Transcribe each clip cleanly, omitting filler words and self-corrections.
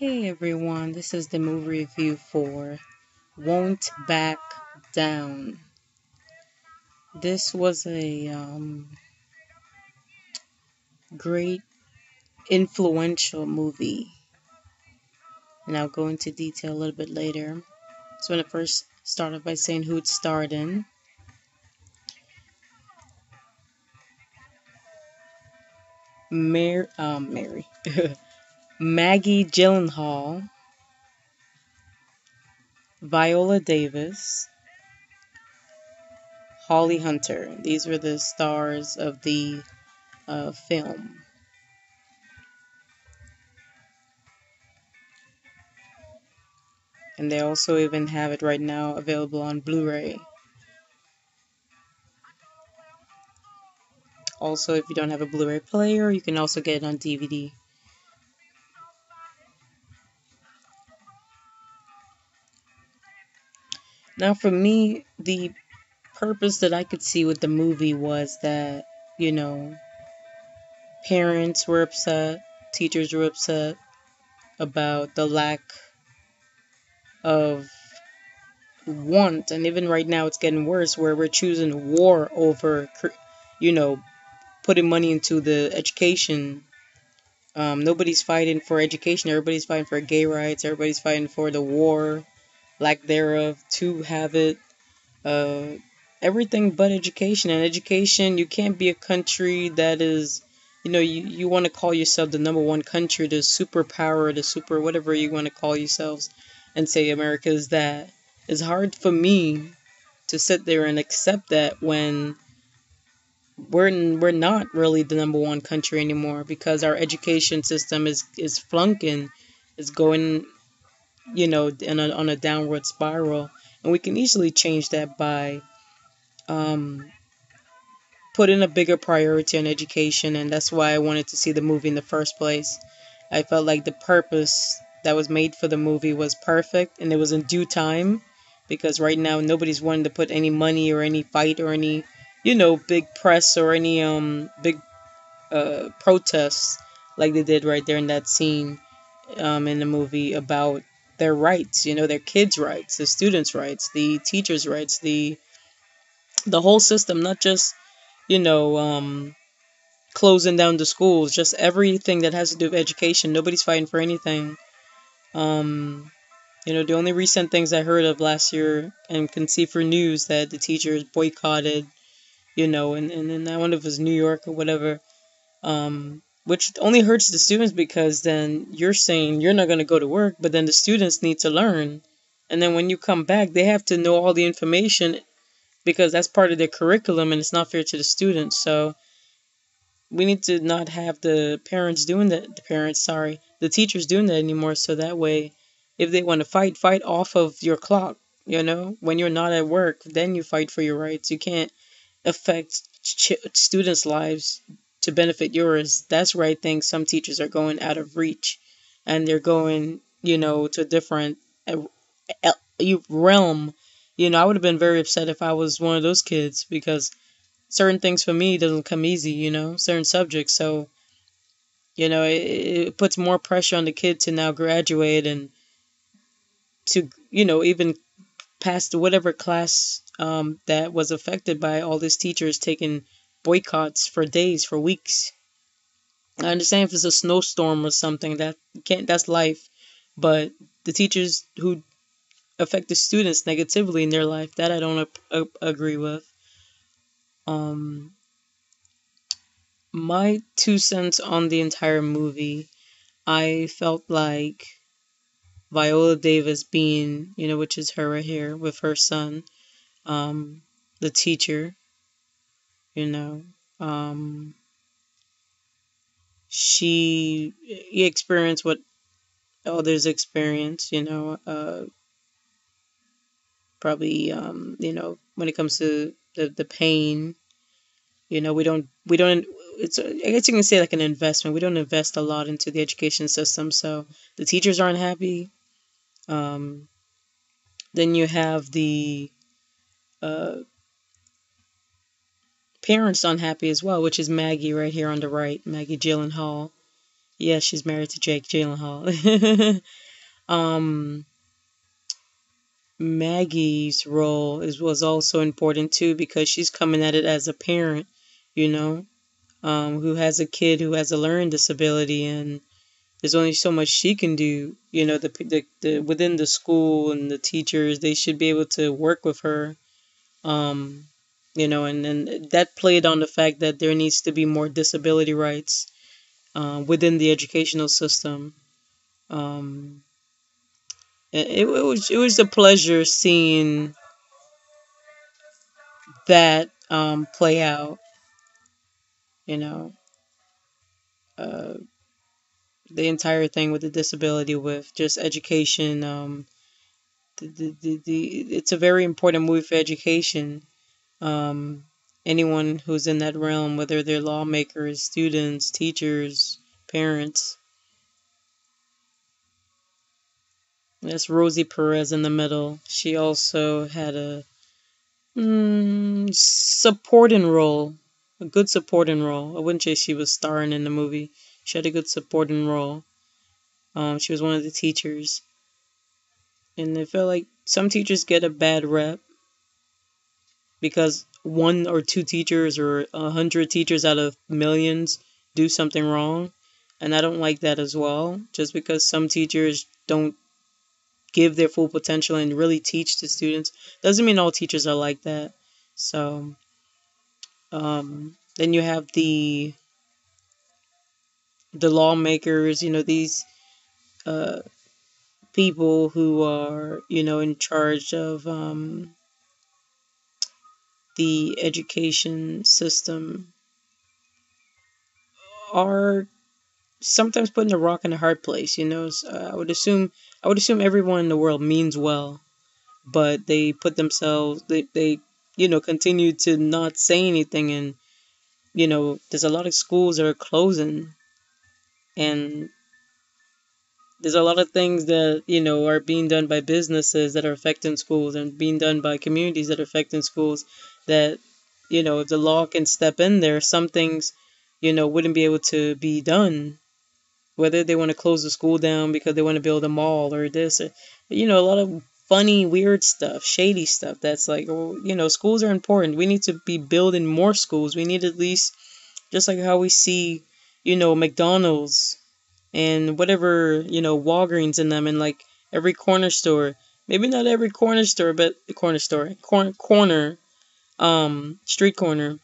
Hey everyone, this is the movie review for Won't Back Down. This was a great, influential movie, and I'll go into detail a little bit later. So, I'm going to first start off by saying who it starred in. Mary. Maggie Gyllenhaal, Viola Davis, Holly Hunter. These were the stars of the film. And they also even have it right now available on Blu-Ray. Also, if you don't have a Blu-ray player, you can also get it on DVD. Now, for me, the purpose that I could see with the movie was that, parents were upset, teachers were upset about the lack of want, and even right now it's getting worse where we're choosing war over, you know, putting money into the education. Nobody's fighting for education. Everybody's fighting for gay rights. Everybody's fighting for the war, lack thereof, to have it. Uh, Everything but education. And education, you can't be a country that is, you want to call yourself the number one country, the superpower, the super whatever you want to call yourselves, and say America is that. It's hard for me to sit there and accept that when we're not really the number one country anymore because our education system is flunking, is going, on a downward spiral, and we can easily change that by um, putting a bigger priority on education, and that's why I wanted to see the movie in the first place. I felt like the purpose that was made for the movie was perfect, and it was in due time, because right now nobody's wanting to put any money or any fight or any, big press or any big protests like they did right there in that scene in the movie about their rights, their kids' rights, the students' rights, the teachers' rights, the whole system, not just, you know, um, closing down the schools, just everything that has to do with education. Nobody's fighting for anything. Um, the only recent things I heard of last year and can see for news that the teachers boycotted, and I wonder if it was New York or whatever, which only hurts the students because then you're saying you're not going to go to work, but then the students need to learn. And then when you come back, they have to know all the information because that's part of their curriculum and it's not fair to the students. So we need to not have the parents doing that, the teachers doing that anymore. So that way, if they want to fight off of your clock, when you're not at work, then you fight for your rights. You can't affect students' lives to benefit yours. That's where I think some teachers are going out of reach and they're going, to a different realm. I would have been very upset if I was one of those kids because certain things for me doesn't come easy, certain subjects. So, it puts more pressure on the kid to now graduate and to, even pass to whatever class that was affected by all these teachers taking boycotts for days, for weeks. I understand if it's a snowstorm or something that can't, that's life, but the teachers who affect the students negatively in their life, that I don't agree with. Um, my 2 cents on the entire movie, I felt like Viola Davis being, which is her right here with her son, the teacher, you know, um, she experienced what others experience, probably, when it comes to the pain, we don't, I guess you can say like an investment. We don't invest a lot into the education system. So the teachers aren't happy. Um, then you have the uh, parents unhappy as well, which is Maggie right here on the right, Maggie Gyllenhaal. Yeah, she's married to Jake Gyllenhaal. um, Maggie's role was also important too because she's coming at it as a parent, you know, who has a kid who has a learning disability, and there's only so much she can do. You know, the within the school and the teachers, they should be able to work with her. Um, you know, and that played on the fact that there needs to be more disability rights within the educational system. Um, it was a pleasure seeing that play out. You know, uh, the entire thing with the disability, with just education. It's a very important movie for education. Um, Anyone who's in that realm, whether they're lawmakers, students, teachers, parents. That's Rosie Perez in the middle. She also had a supporting role, a good supporting role. I wouldn't say she was starring in the movie. She had a good supporting role. She was one of the teachers, and I feel like some teachers get a bad rep because one or two teachers or 100 teachers out of millions do something wrong, and I don't like that as well. Just because some teachers don't give their full potential and really teach the students doesn't mean all teachers are like that. So then you have the lawmakers, these uh, people who are, in charge of the education system, are sometimes putting a rock in a hard place. I would assume everyone in the world means well, but they put themselves, they continue to not say anything, and there's a lot of schools that are closing, and there's a lot of things that are being done by businesses that are affecting schools, and being done by communities that are affecting schools, that if the law can step in there, some things wouldn't be able to be done, whether they want to close the school down because they want to build a mall or this, or, a lot of funny, weird stuff, shady stuff. That's like, well, schools are important. We need to be building more schools. We need at least, just like how we see, McDonald's and whatever, Walgreens in them, and like every corner store. Maybe not every corner store, but the corner, street corner.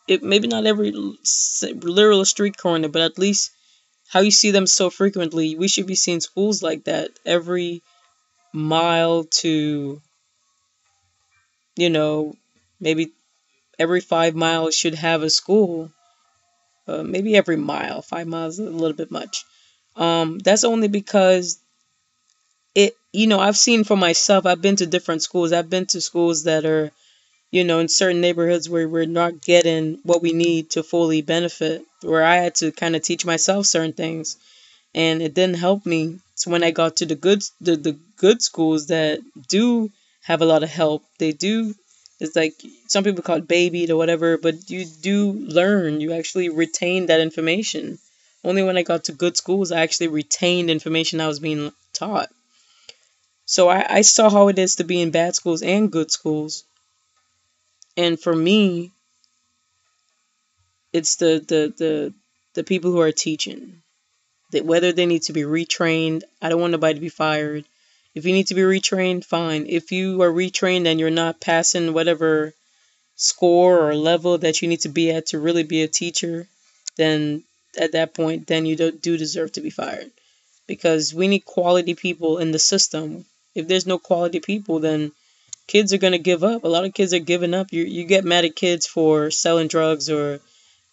It maybe not every literal street corner, but at least how you see them so frequently. We should be seeing schools like that every mile to, you know, maybe every 5 miles should have a school. Maybe every mile. 5 miles is a little bit much. That's only because I've seen for myself. I've been to different schools. I've been to schools that are, in certain neighborhoods where we're not getting what we need to fully benefit, where I had to kind of teach myself certain things, and it didn't help me. So when I got to the good schools that do have a lot of help, they do. It's like some people call it babied or whatever, but you do learn. You actually retain that information. Only when I got to good schools, I actually retained information I was being taught. So I saw how it is to be in bad schools and good schools. And for me, it's the people who are teaching. That whether they need to be retrained, I don't want nobody to be fired. If you need to be retrained, fine. If you are retrained and you're not passing whatever score or level that you need to be at to really be a teacher, then at that point, then you do deserve to be fired. Because we need quality people in the system. If there's no quality people, then kids are going to give up. A lot of kids are giving up. You get mad at kids for selling drugs or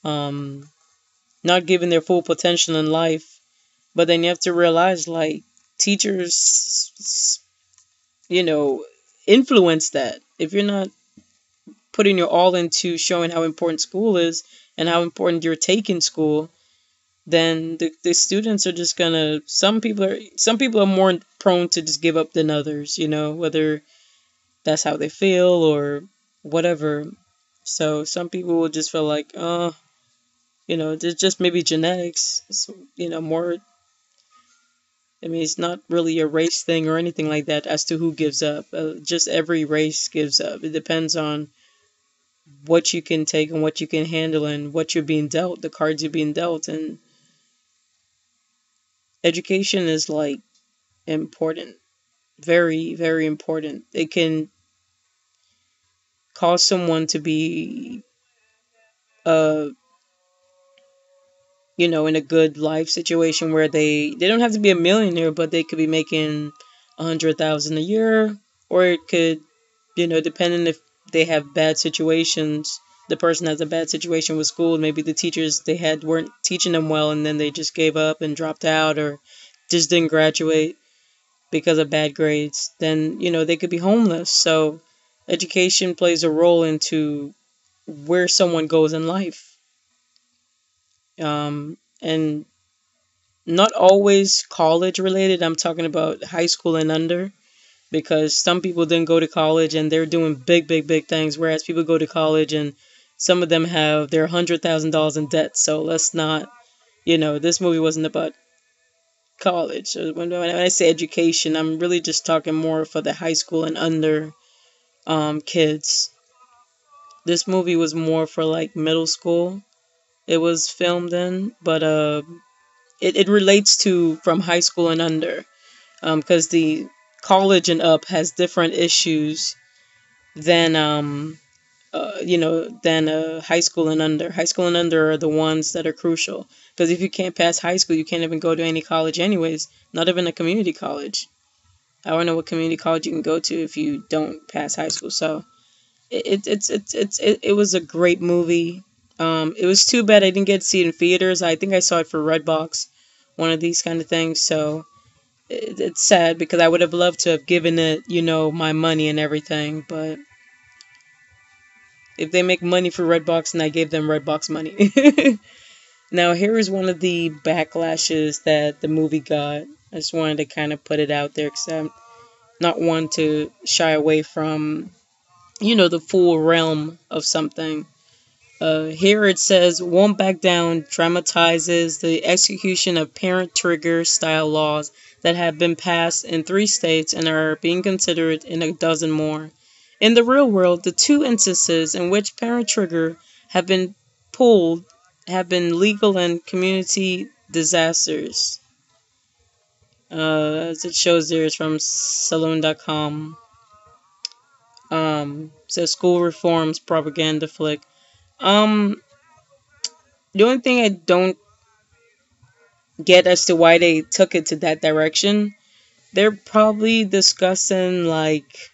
um, not giving their full potential in life. But then you have to realize, like, teachers, you know, influence that. If you're not putting your all into showing how important school is and how important you're taking school, then the students are just gonna. Some people are more prone to just give up than others. Whether that's how they feel or whatever. So some people will just feel like, There's just maybe genetics. More. I mean, it's not really a race thing or anything like that as to who gives up. Just every race gives up. It depends on what you can take and what you can handle and what you're being dealt, the cards you're being dealt. And education is like important, very, very important. It can cause someone to be, uh, in a good life situation where they don't have to be a millionaire, but they could be making 100,000 a year, or it could, depending if they have bad situations. The person has a bad situation with school. Maybe the teachers they had weren't teaching them well, and then they just gave up and dropped out, or just didn't graduate because of bad grades. Then they could be homeless. So education plays a role into where someone goes in life. And not always college related. I'm talking about high school and under, because some people didn't go to college and they're doing big, big, big things, whereas people go to college and some of them have their $100,000 in debt. So let's not, this movie wasn't about college. So when I say education, I'm really just talking more for the high school and under kids. This movie was more for like middle school. It was filmed in, but it relates to from high school and under, because the college and up has different issues than high school and under. High school and under are the ones that are crucial, because if you can't pass high school, you can't even go to any college anyways, not even a community college. I don't know what community college you can go to if you don't pass high school. So it was a great movie. It was too bad I didn't get to see it in theaters. I think I saw it for Redbox, one of these kind of things. So it's sad because I would have loved to have given it, my money and everything. But if they make money for Redbox, and I gave them Redbox money. Now, here is one of the backlashes that the movie got. I just wanted to kind of put it out there because I'm not one to shy away from, the full realm of something. Here it says, Won't Back Down dramatizes the execution of parent trigger style laws that have been passed in 3 states and are being considered in a dozen more. In the real world, the 2 instances in which parent trigger have been pulled have been legal and community disasters. As it shows there, is from Saloon.com. Says school reforms propaganda flick. The only thing I don't get as to why they took it to that direction, they're probably discussing like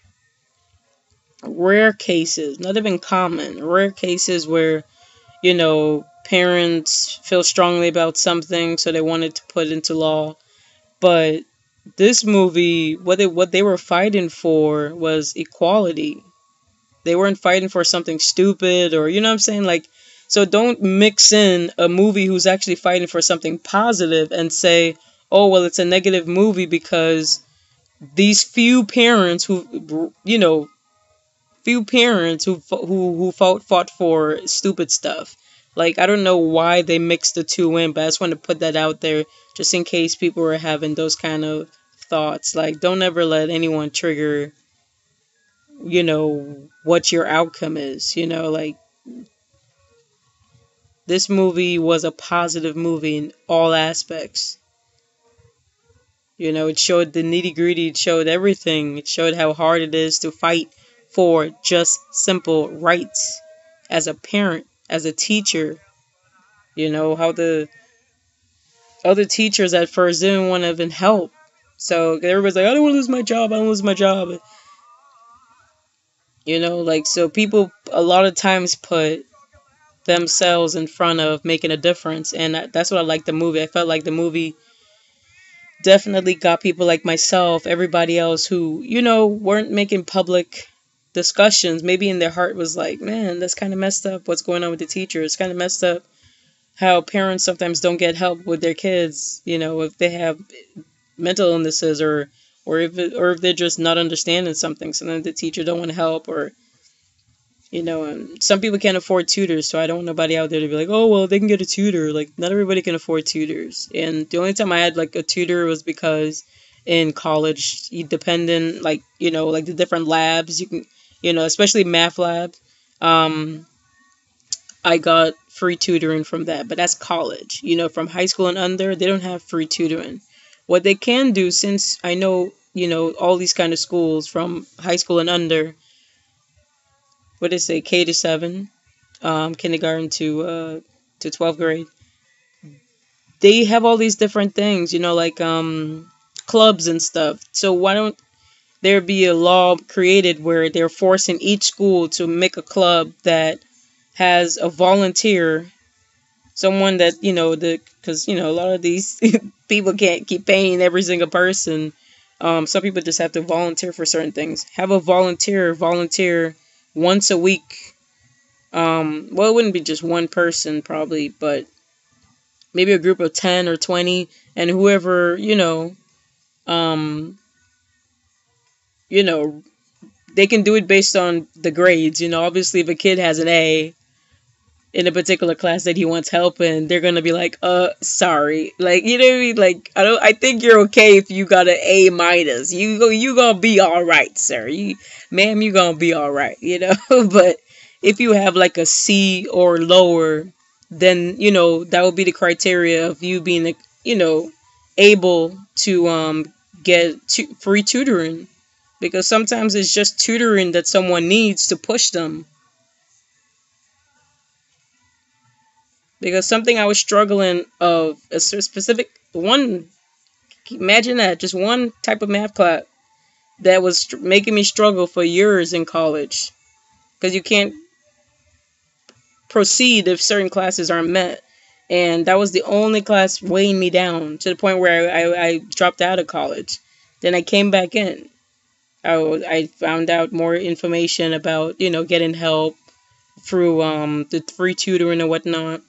rare cases, not even common, rare cases where, parents feel strongly about something, so they wanted to put into law. But this movie, what they were fighting for was equality. They weren't fighting for something stupid, or, you know what I'm saying? Like, so don't mix in a movie who's actually fighting for something positive and say, oh, well, it's a negative movie because these few parents who fought for stupid stuff. Like, I don't know why they mixed the two in, but I just want to put that out there just in case people are having those kind of thoughts. Like, don't ever let anyone trigger, what your outcome is. Like, this movie was a positive movie in all aspects. It showed the nitty gritty, it showed everything. It showed how hard it is to fight for just simple rights as a parent, as a teacher. How the other teachers at first didn't want to even help. So everybody's like, I don't want to lose my job, I don't lose my job. Like, so people a lot of times put themselves in front of making a difference, and that's what I like the movie. I felt like the movie definitely got people like myself, everybody else who, weren't making public discussions. Maybe in their heart was like, man, that's kind of messed up what's going on with the teacher. It's kind of messed up how parents sometimes don't get help with their kids, if they have mental illnesses, or if they're just not understanding something. Sometimes the teacher don't want to help, or And some people can't afford tutors, so I don't want nobody out there to be like, oh, well, they can get a tutor. Like, not everybody can afford tutors. And the only time I had, like, a tutor was because in college, you dependent, like, like the different labs, you can, especially math labs, um, I got free tutoring from that. But that's college. From high school and under, they don't have free tutoring. What they can do, since I know, all these kind of schools from high school and under, what did it say, K to 7, kindergarten to 12th grade. They have all these different things, like clubs and stuff. So why don't there be a law created where they're forcing each school to make a club that has a volunteer, someone that because a lot of these people can't keep paying every single person. Some people just have to volunteer for certain things. Have a volunteer once a week. Well, it wouldn't be just one person probably, but maybe a group of 10 or 20, and whoever, um, they can do it based on the grades. Obviously if a kid has an A in a particular class that he wants help in, they're gonna be like, sorry. Like, you know what I mean? Like, I think you're okay if you got an A minus. You gonna be alright, sir. Ma'am, you gonna be alright, But if you have like a C or lower, then, that would be the criteria of you being, able to get free tutoring. Because sometimes it's just tutoring that someone needs to push them. Because something I was struggling of a specific one, imagine that, just one type of math class that was making me struggle for years in college. Because you can't proceed if certain classes aren't met. And that was the only class weighing me down to the point where I dropped out of college. Then I came back in. I found out more information about, getting help through the free tutoring and whatnot.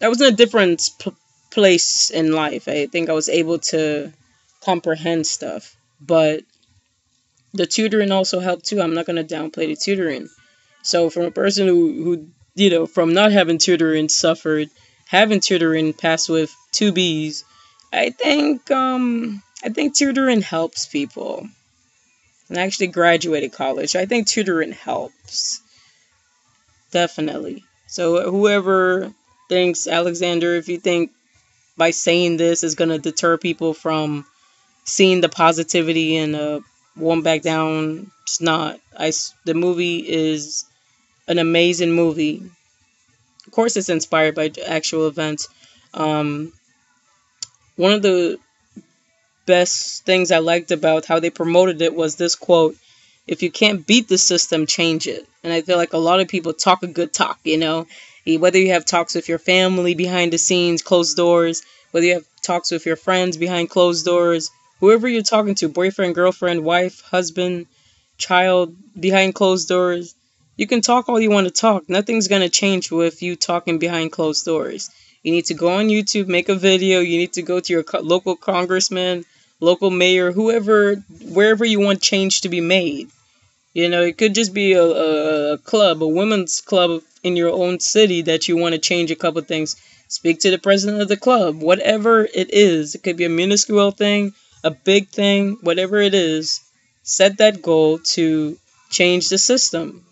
I was in a different place in life. I think I was able to comprehend stuff. But the tutoring also helped too. I'm not going to downplay the tutoring. So from a person who from not having tutoring suffered, having tutoring passed with 2 B's, I think tutoring helps people. And I actually graduated college. I think tutoring helps. Definitely. So whoever thinks, Alexander, if you think by saying this is going to deter people from seeing the positivity and won't back down, it's not. The movie is an amazing movie. Of course, it's inspired by actual events. One of the best things I liked about how they promoted it was this quote: if you can't beat the system, change it. And I feel like a lot of people talk a good talk, whether you have talks with your family behind the scenes, closed doors, whether you have talks with your friends behind closed doors, whoever you're talking to, boyfriend, girlfriend, wife, husband, child, behind closed doors, you can talk all you want to talk. Nothing's going to change with you talking behind closed doors. You need to go on YouTube, make a video. You need to go to your local congressman, local mayor, whoever, wherever you want change to be made. It could just be a club, a women's club in your own city that you want to change a couple things. Speak to the president of the club, whatever it is. It could be a minuscule thing, a big thing, whatever it is. Set that goal to change the system.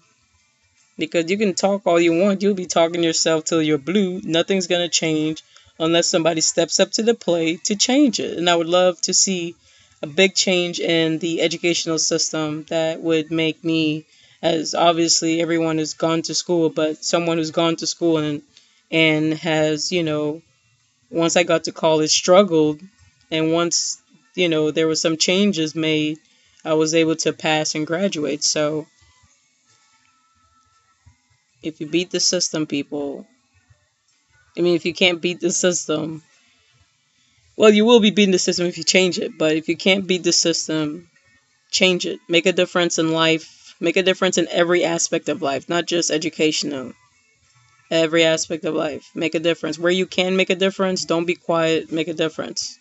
Because you can talk all you want. You'll be talking yourself till you're blue. Nothing's going to change unless somebody steps up to the plate to change it. And I would love to see a big change in the educational system that would make me, as obviously everyone has gone to school, but someone who's gone to school and has, once I got to college, struggled. And once, there were some changes made, I was able to pass and graduate. So if you beat the system, people, if you can't beat the system, well, you will be beating the system if you change it. But if you can't beat the system, change it. Make a difference in life. Make a difference in every aspect of life, not just educational. Every aspect of life. Make a difference. Where you can make a difference, don't be quiet. Make a difference.